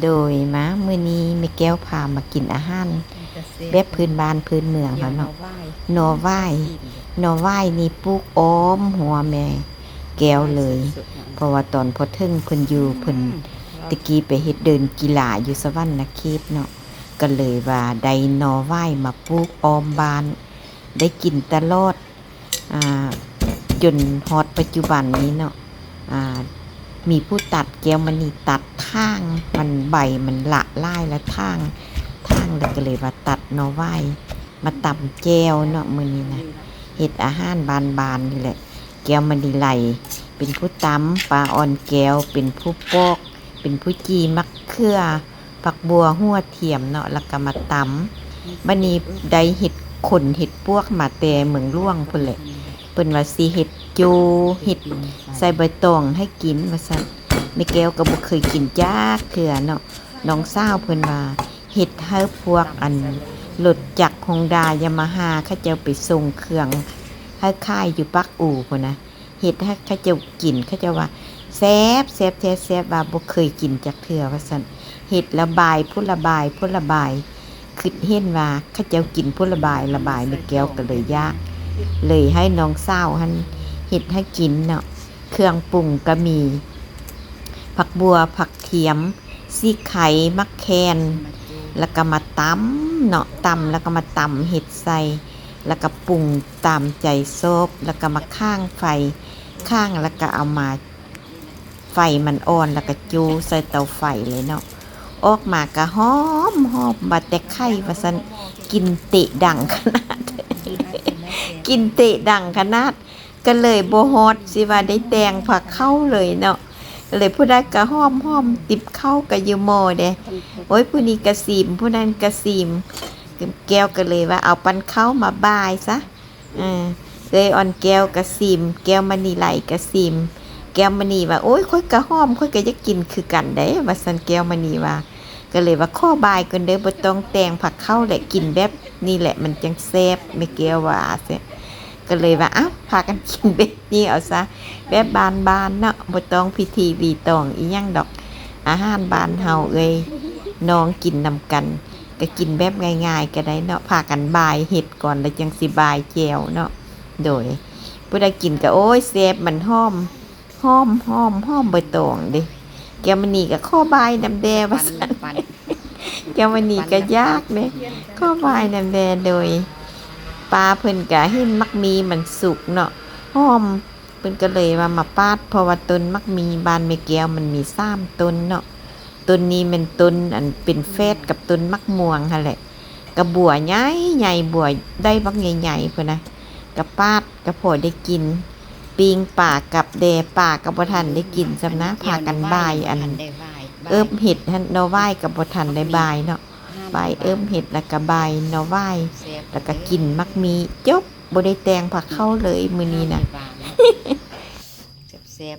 โดยมามื้อนี้แม่แก้วพามากินอาหารแบบพื้นบ้านพื้นเมืองเขาเนาะหน่อไว้หน่อไว้นี่ปลูกอ้อมหัวแม่แก้วเลยเพราะว่าตอนพอถึงเพิ่นอยู่เพิ่นตะกี้ไปเฮ็ดเดินกีฬาอยู่สวรรณเขตเนาะก็เลยว่าได้หน่อไว้มาปลูกอ้อมบ้านได้กินตลอดอ่าจนฮอดปัจจุบันนี้เนาะอ่า มีผู้ตัดแก้วมันนี่ตัดทางมันใบมันละลายและทางแล้วก็เลยว่าตัดหน่อไว้มาตำแก้วเนาะมื้อนี้นะเฮ็ดอาหารบานๆนี่แหละแก้วมันนี่ไหลเป็นผู้ตำปลาอ่อนแก้วเป็นผู้ปอกเป็นผู้จีมักเขือผักบัวหัวเทียมเนาะแล้วก็มาตำบัดนี้ได้เห็ดขนเห็ดพวกมาแต่เมืองล่วงพุ่นแหละเพิ่นว่าสิเฮ็ดจูเฮ็ดใส่ใบตองให้กินว่าซั่นแม่แก้วก็บ่เคยกินจักเทื่อเนาะน้องสาวเพิ่นว่าเฮ็ดให้พวกอันรถจักร Honda Yamaha เขาเจ้าไปส่งเครื่องให้ค่ายอยู่ปักอู่พุ่นนะเฮ็ดให้เขาเจ้ากินเขาเจ้าว่าแซ่บแซ่บแท้แซ่บว่าบ่เคยกินจักเทื่อว่าซั่นเฮ็ดระบายพุ่นระบายพุ่นระบายคิดเห็นว่าเขาเจ้ากินพุ่นระบายแม่แก้วก็เลยยากเลยให้น้องสาวหั่นเฮ็ดให้กินเนาะเครื่องปรุงก็มีผักบัวผักเทียมซี่ไข่มักแคนแล้วก็มาตำเนาะตำแล้วก็มาตำเห็ดใส่แล้วก็ปรุงตามใจชอบแล้วก็มาข้างไฟข้างแล้วก็เอามาไฟมันอ่อนแล้วก็จูใส่เตาไฟเลยเนาะออกมาก็หอมบัดแต่ไข่ว่าซั่นกินเตะดังขนาด กินเตะดังขนาดก็เลยบ่ฮอดสิว่าได้แตงผักเข้าเลยเนาะเลยผู้ใดก็หอมติบเข้าก็อยู่หม้อเด้โอ้ยผู้นี้ก็ซีมผู้นั้นก็ซีมแก้วก็เลยว่าเอาปันเข้ามาบายซะเลยอ่อนแก้วก็ซีมแก้วมณีไหลก็ซีมแก้วมณีว่าโอ้ยค่อยก็หอมค่อยก็อยากกินคือกันเด้ว่าซั่นแก้วมณีว่าก็เลยว่าข้อบายกันเด้อบ่ต้องแตงผักเข้าแหละกินแบบนี่แหละมันจังแซ่บไม่แก้วว่าเสียก็เลยว่าพากันกินแบบนี้เอาซะแบบบานๆเนาะบ่ต้องพิธีรีตองอีหยังดอกอาหารบ้านเฮาน้องกินนำกันก็กินแบบง่ายๆก็ได้เนาะพากันบายเฮ็ดก่อนแล้วจังสิบายแจวเนาะโดยผู้ใดกินก็โอ้ยแซ่บมันหอมใบตองเด้แก้วมณีก็ข้อบายนำแดว่าซั่นแก้วมณีก็ยากเด้ข้อบายนำแดโดยปลาเพิ่นก็เห็นมักมีมันสุกเนาะหอมเพิ่นก็เลยว่ามาปาดเพราะว่าต้นมักมีบ้านแม่แก้วมันมี3ต้นเนาะต้นนี้เป็นต้นอันเป็นแฝดกับต้นมักม่วงหั่นแหละกระบัวใหญ่บัวได้บักใหญ่ๆเพิ่นนะกระปาดกระพอได้กินปิงป่ากับแดป่ากับบ่ทันได้กินซำนะพากันบายอันเอิบเห็ดหั่นเนาะไหว้กับบ่ทันได้บายเนาะบายเอิบเห็ดแล้วก็บายเนาะไหว้แล้วก็กินมักมีจบบ่ได้แตงผักเข้าเลยมื้อนี้น่ะแซ่บ